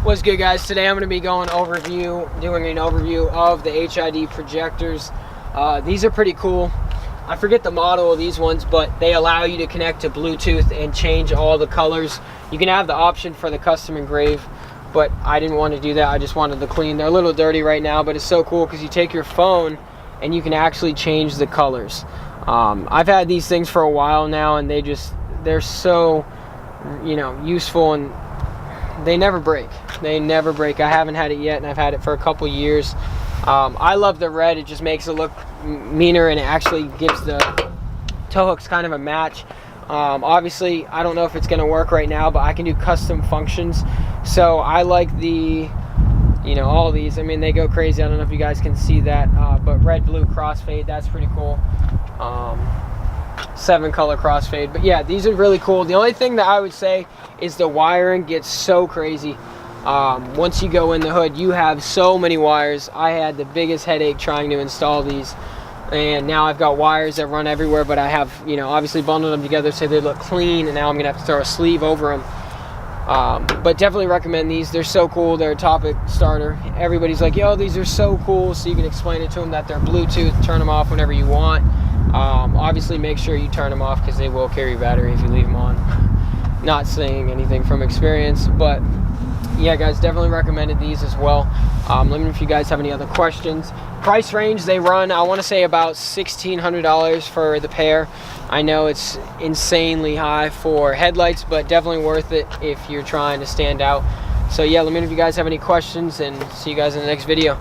What's good, guys? Today I'm going to be doing an overview of the HID projectors. These are pretty cool. I forget the model of these ones, but they allow you to connect to Bluetooth and change all the colors. You can have the option for the custom engrave, but I didn't want to do that. I just wanted to clean. They're a little dirty right now, but it's so cool because you take your phone and you can actually change the colors. I've had these things for a while now, and they're so, useful, and they never break. They never break. I haven't had it yet, and I've had it for a couple years. I love the red. It just makes it look meaner, and it actually gives the tow hooks kind of a match. Obviously, I don't know if it's going to work right now, but I can do custom functions. So I like all these. I mean, they go crazy. I don't know if you guys can see that, but red, blue crossfade, that's pretty cool. 7-color crossfade. But yeah, these are really cool. The only thing that I would say is the wiring gets so crazy. Once you go in the hood, you have so many wires. I had the biggest headache trying to install these, and now I've got wires that run everywhere, but I have obviously bundled them together so they look clean, and now I'm gonna have to throw a sleeve over them. But definitely recommend these. They're so cool. They're a topic starter. Everybody's like, yo, these are so cool. So you can explain it to them that they're Bluetooth, turn them off whenever you want. Obviously make sure you turn them off because they will carry battery if you leave them on. Not saying anything from experience, but yeah, guys, definitely recommended these as well. Let me know if you guys have any other questions. Price range, they run, I want to say, about $1,600 for the pair. I know it's insanely high for headlights, but definitely worth it if you're trying to stand out. So yeah, let me know if you guys have any questions, and see you guys in the next video.